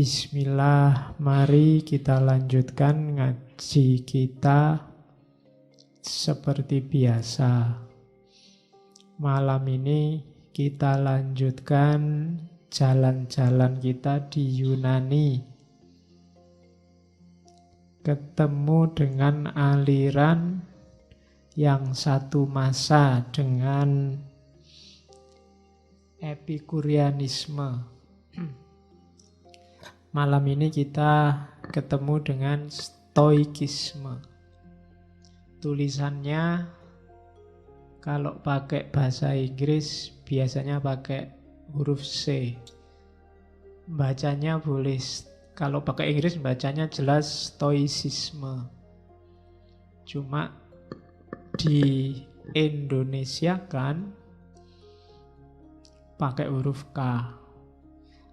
Bismillah, mari kita lanjutkan ngaji kita seperti biasa. Malam ini kita lanjutkan jalan-jalan kita di Yunani. Ketemu dengan aliran yang satu masa dengan Epikurianisme. Malam ini kita ketemu dengan Stoikisme. Tulisannya kalau pakai bahasa Inggris biasanya pakai huruf C. Bacanya boleh, kalau pakai Inggris bacanya jelas Stoicisme. Cuma di Indonesia kan pakai huruf K.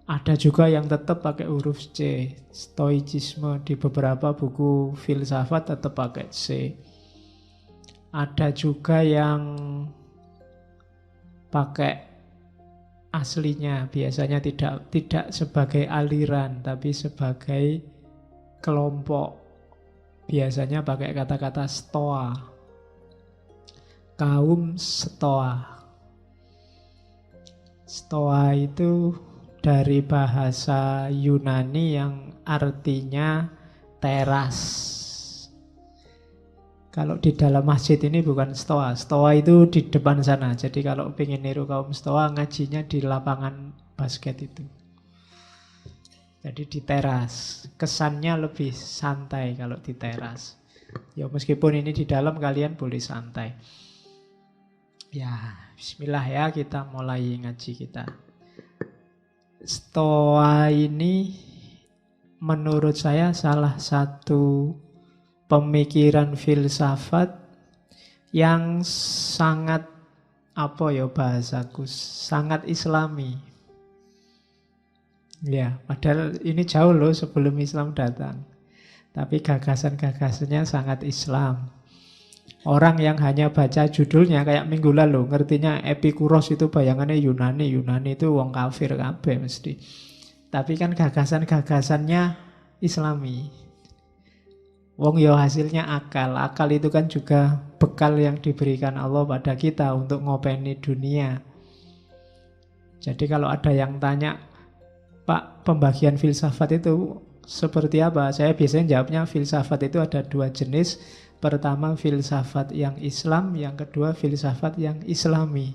Ada juga yang tetap pakai huruf C. Stoicisme di beberapa buku filsafat tetap pakai C. Ada juga yang pakai aslinya, biasanya tidak sebagai aliran tapi sebagai kelompok. Biasanya pakai kata-kata Stoa. Kaum Stoa. Stoa itu dari bahasa Yunani yang artinya teras. Kalau di dalam masjid ini bukan stoa. Stoa itu di depan sana. Jadi kalau pengen niru kaum stoa, ngajinya di lapangan basket itu. Jadi di teras. Kesannya lebih santai kalau di teras. Ya meskipun ini di dalam kalian boleh santai. Ya, bismillah ya, kita mulai ngaji kita. Stoa ini menurut saya salah satu pemikiran filsafat yang sangat, apa ya bahasaku, sangat islami. Ya, padahal ini jauh loh sebelum Islam datang. Tapi gagasan-gagasannya sangat Islam. Orang yang hanya baca judulnya kayak minggu lalu ngertinya Epikuros itu bayangannya Yunani. Yunani itu wong kafir kabeh mesti. Tapi kan gagasan-gagasannya Islami. Wong yo hasilnya akal. Akal itu kan juga bekal yang diberikan Allah pada kita untuk ngopeni dunia. Jadi kalau ada yang tanya, Pak, pembagian filsafat itu seperti apa? Saya biasanya jawabnya filsafat itu ada dua jenis. Pertama filsafat yang Islam, yang kedua filsafat yang Islami.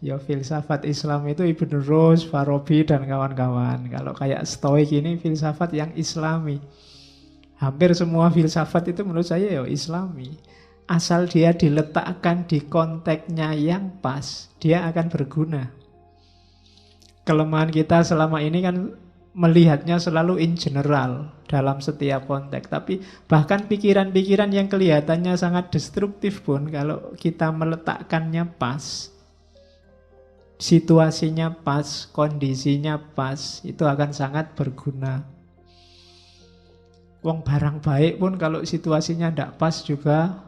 Ya filsafat Islam itu Ibn Rushd, Farabi dan kawan-kawan. Kalau kayak Stoik ini filsafat yang Islami. Hampir semua filsafat itu menurut saya ya Islami. Asal dia diletakkan di konteksnya yang pas, dia akan berguna. Kelemahan kita selama ini kan melihatnya selalu in general dalam setiap konteks. Tapi bahkan pikiran-pikiran yang kelihatannya sangat destruktif pun kalau kita meletakkannya pas, situasinya pas, kondisinya pas, itu akan sangat berguna. Wong barang baik pun kalau situasinya tidak pas juga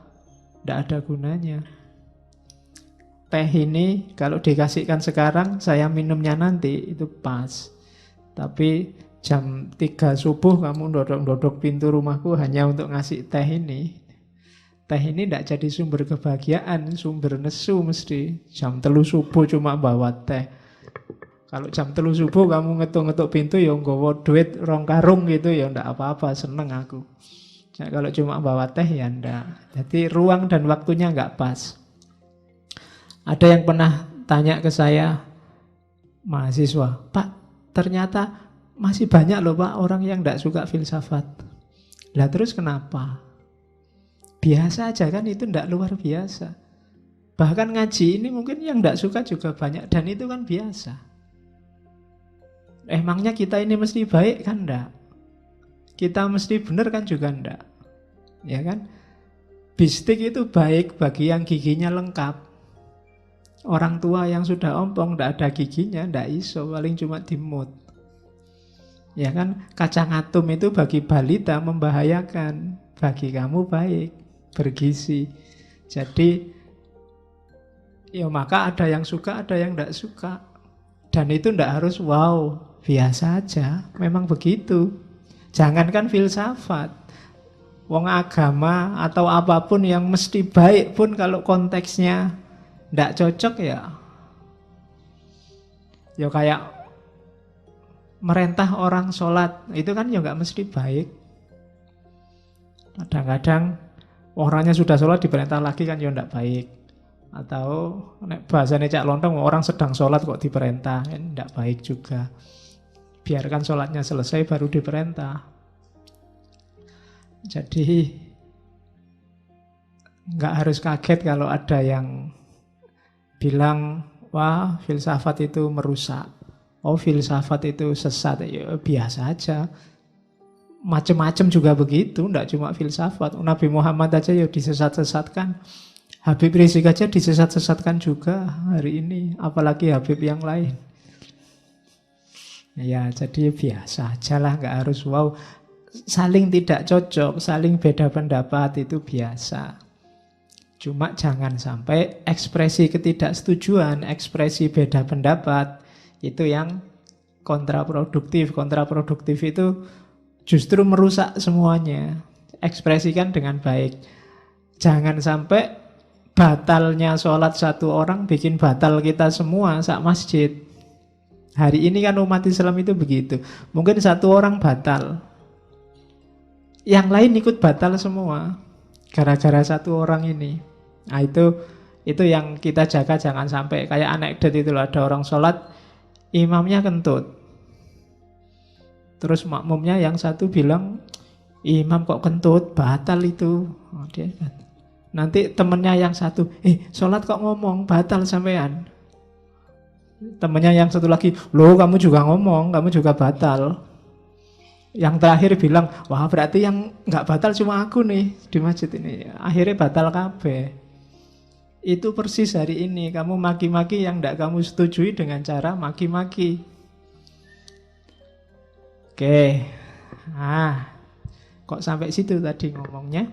tidak ada gunanya. Teh ini kalau dikasihkan sekarang, saya minumnya nanti, itu pas. Tapi jam 3 subuh kamu dodok-dodok pintu rumahku hanya untuk ngasih teh ini. Teh ini tidak jadi sumber kebahagiaan, sumber nesu mesti. Jam 3 subuh cuma bawa teh. Kalau jam 3 subuh kamu ngetuk-ngetuk pintu ya nggawa duit 2 karung gitu ya ndak apa-apa, seneng aku. Nah, kalau cuma bawa teh ya ndak. Jadi ruang dan waktunya nggak pas. Ada yang pernah tanya ke saya, mahasiswa, Pak, ternyata masih banyak loh Pak orang yang tidak suka filsafat. Lah terus kenapa? Biasa aja kan, itu tidak luar biasa. Bahkan ngaji ini mungkin yang tidak suka juga banyak. Dan itu kan biasa. Emangnya kita ini mesti baik kan enggak? Kita mesti benar kan juga enggak? Ya kan? Bistik itu baik bagi yang giginya lengkap. Orang tua yang sudah ompong tidak ada giginya, tidak iso, paling cuma dimut. Ya kan, kacang atum itu bagi balita membahayakan, bagi kamu baik, bergizi. Jadi ya maka ada yang suka, ada yang tidak suka. Dan itu ndak harus wow, biasa aja, memang begitu. Jangankan filsafat, wong agama atau apapun yang mesti baik pun kalau konteksnya ndak cocok ya kayak merentah orang sholat, itu kan ya nggak mesti baik. Kadang-kadang orangnya sudah sholat diperintah lagi kan ya ndak baik. Atau nek bahasanya Cak Lontong, orang sedang sholat kok diperintah, kan ndak baik juga. Biarkan sholatnya selesai baru diperintah. Jadi nggak harus kaget kalau ada yang bilang, wah filsafat itu merusak, oh filsafat itu sesat. Ya biasa aja, macem-macem juga begitu, ndak cuma filsafat. Nabi Muhammad aja ya disesat-sesatkan, Habib Rizik aja disesat-sesatkan juga hari ini, apalagi Habib yang lain. Ya jadi biasa aja lah, nggak harus wow. Saling tidak cocok, saling beda pendapat itu biasa. Cuma jangan sampai ekspresi ketidaksetujuan, ekspresi beda pendapat itu yang kontraproduktif. Kontraproduktif itu justru merusak semuanya. Ekspresikan dengan baik. Jangan sampai batalnya sholat satu orang bikin batal kita semua sak masjid. Hari ini kan umat Islam itu begitu. Mungkin satu orang batal, yang lain ikut batal semua gara-gara satu orang ini. Nah itu yang kita jaga, jangan sampai kayak anekdot itu loh, ada orang sholat imamnya kentut, terus makmumnya yang satu bilang, imam kok kentut, batal itu. Oh, dia nanti temennya yang satu, sholat kok ngomong, batal sampean. Temennya yang satu lagi, loh kamu juga ngomong, kamu juga batal. Yang terakhir bilang, wah berarti yang nggak batal cuma aku nih di masjid ini. Akhirnya batal kabeh. Itu persis hari ini, kamu maki-maki yang nggak kamu setujui dengan cara maki-maki. Oke, kok sampai situ tadi ngomongnya?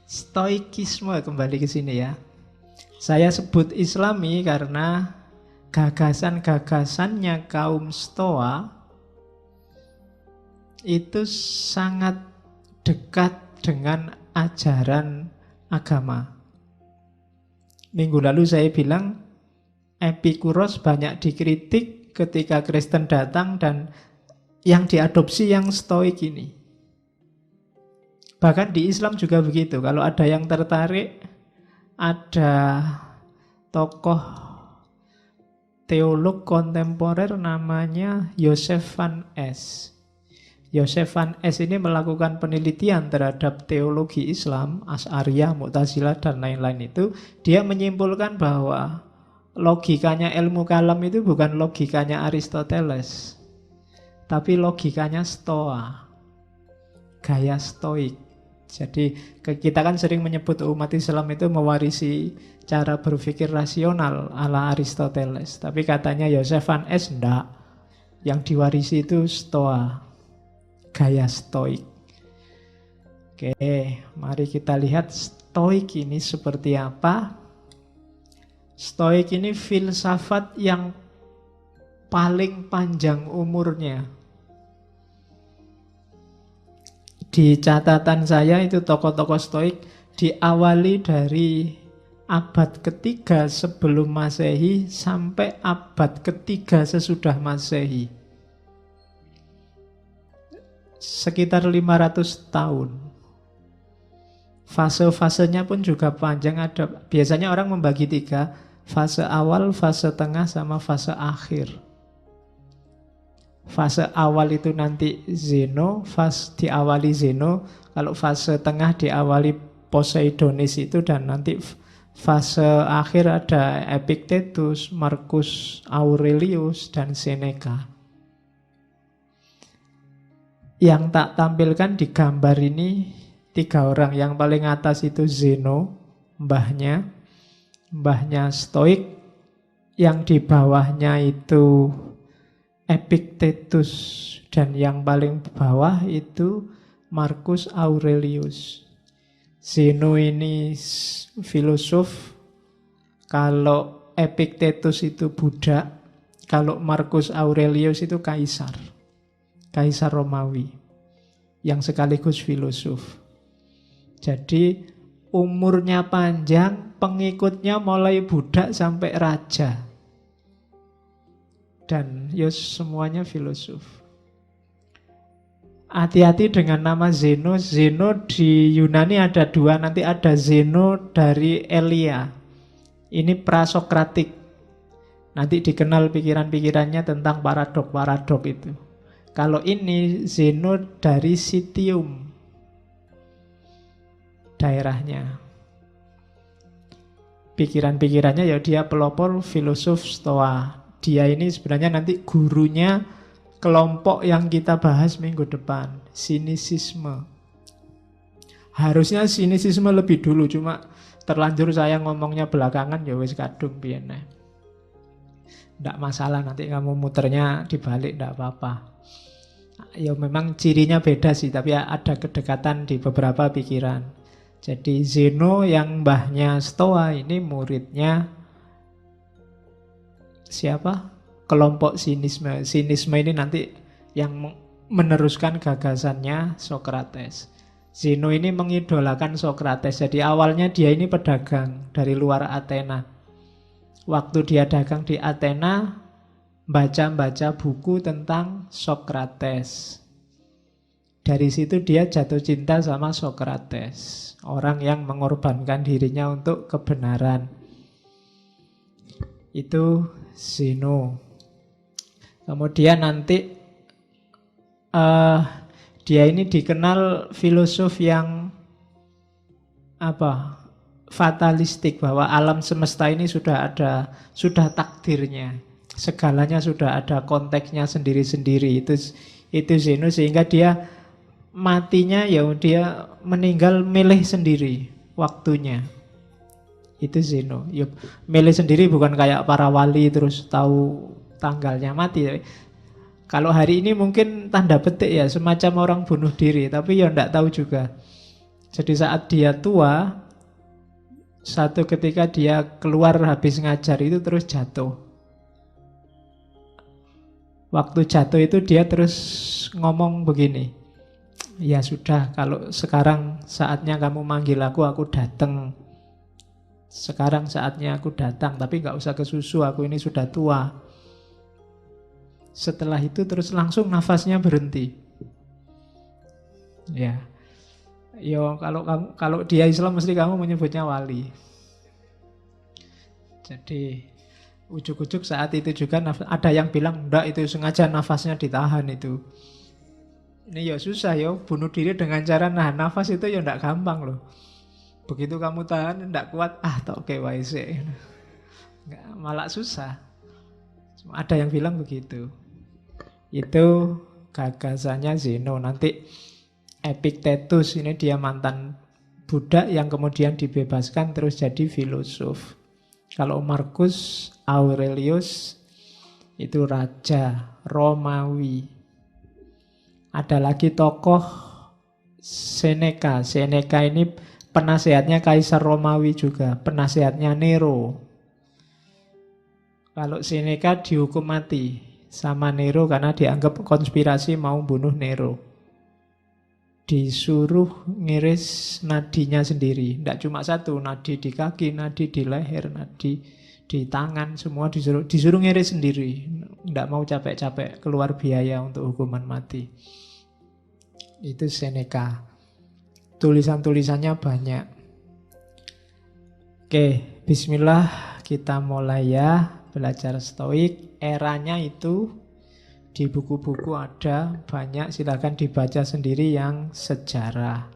Stoikisme, kembali ke sini ya. Saya sebut Islami karena gagasan-gagasannya kaum Stoa itu sangat dekat dengan ajaran agama. Minggu lalu saya bilang Epikuros banyak dikritik ketika Kristen datang dan yang diadopsi yang Stoik ini. Bahkan di Islam juga begitu. Kalau ada yang tertarik, ada tokoh teolog kontemporer namanya Joseph Van Es. Joseph Van Es ini melakukan penelitian terhadap teologi Islam, Asy'ariyah, Mu'tazilah, dan lain-lain itu. Dia menyimpulkan bahwa logikanya ilmu kalam itu bukan logikanya Aristoteles, tapi logikanya Stoa, gaya Stoik. Jadi kita kan sering menyebut umat Islam itu mewarisi cara berpikir rasional ala Aristoteles. Tapi katanya Joseph Van Es enggak. Yang diwarisi itu Stoa, gaya Stoik. Oke, mari kita lihat Stoik ini seperti apa. Stoik ini filsafat yang paling panjang umurnya. Di catatan saya itu tokoh-tokoh Stoik diawali dari abad ketiga sebelum Masehi sampai abad ketiga sesudah Masehi. Sekitar 500 tahun. Fase-fasenya pun juga panjang. Biasanya orang membagi 3, fase awal, fase tengah, sama fase akhir. Fase awal itu nanti Zeno, diawali Zeno. Kalau fase tengah diawali Poseidonis itu, dan nanti fase akhir ada Epictetus, Marcus Aurelius, dan Seneca. Yang tak tampilkan di gambar ini 3 orang. Yang paling atas itu Zeno, mbahnya Stoik. Yang di bawahnya itu Epictetus, dan yang paling bawah itu Marcus Aurelius. Zeno ini filosof, kalau Epictetus itu Buddha, Kalau Marcus Aurelius itu kaisar. Kaisar Romawi. Yang sekaligus filosof. Jadi umurnya panjang, pengikutnya mulai budak sampai raja. Dan ya semuanya filosof. Hati-hati dengan nama Zeno. Zeno di Yunani ada dua, nanti ada Zeno dari Elia. Ini prasokratik. Nanti dikenal pikiran-pikirannya tentang paradok-paradok itu. Kalau ini Zeno dari Citium, daerahnya. Pikiran-pikirannya ya dia pelopor filosof Stoa. Dia ini sebenarnya nanti gurunya kelompok yang kita bahas minggu depan, sinisisme. Harusnya sinisisme lebih dulu, cuma terlanjur saya ngomongnya belakangan, ya wis kadung piye. Nggak masalah, nanti kamu muternya dibalik, nggak apa-apa. Ya memang cirinya beda sih, tapi ada kedekatan di beberapa pikiran. Jadi Zeno yang mbahnya Stoa ini muridnya siapa? Kelompok sinisme. Sinisme ini nanti yang meneruskan gagasannya Sokrates. Zeno ini mengidolakan Sokrates. Jadi awalnya dia ini pedagang dari luar Athena. Waktu dia dagang di Athena, baca-baca buku tentang Sokrates. Dari situ dia jatuh cinta sama Sokrates. Orang yang mengorbankan dirinya untuk kebenaran. Itu Zeno. Kemudian nanti dia ini dikenal filosof yang fatalistik, bahwa alam semesta ini sudah takdirnya, segalanya sudah ada konteksnya sendiri-sendiri. Itu Zeno, sehingga dia matinya ya dia meninggal milih sendiri waktunya. Itu Zeno. Yuk, milih sendiri, bukan kayak para wali terus tahu tanggalnya mati. Kalau hari ini mungkin tanda petik ya, semacam orang bunuh diri, tapi ya enggak tahu juga. Jadi saat dia tua, satu ketika dia keluar habis ngajar itu terus jatuh. Waktu jatuh itu dia terus ngomong begini, ya sudah, kalau sekarang saatnya kamu manggil aku datang. Sekarang saatnya aku datang, tapi gak usah kesusu, aku ini sudah tua. Setelah itu terus langsung nafasnya berhenti. Ya, yo kalau dia Islam mesti kamu menyebutnya wali. Jadi ujuk-ujuk saat itu juga ada yang bilang enggak, itu sengaja nafasnya ditahan itu. Ini ya susah ya, bunuh diri dengan cara nahan nafas itu ya enggak gampang loh. Begitu kamu tahan enggak kuat, tak oke wae. Malah susah. Ada yang bilang begitu. Itu gagasannya Zeno. Nanti Epictetus ini dia mantan budak yang kemudian dibebaskan terus jadi filosof. Kalau Marcus Aurelius itu raja Romawi. Ada lagi tokoh Seneca. Seneca ini penasehatnya Kaisar Romawi juga, penasehatnya Nero. Kalau Seneca dihukum mati sama Nero karena dianggap konspirasi mau bunuh Nero. Disuruh ngiris nadinya sendiri. Tidak cuma satu, nadi di kaki, nadi di leher, nadi di tangan, semua disuruh ngiris sendiri. Tidak mau capek-capek keluar biaya untuk hukuman mati. Itu Seneca. Tulisan-tulisannya banyak. Oke, bismillah, kita mulai ya belajar Stoik. Eranya itu di buku-buku ada banyak, silakan dibaca sendiri yang sejarah.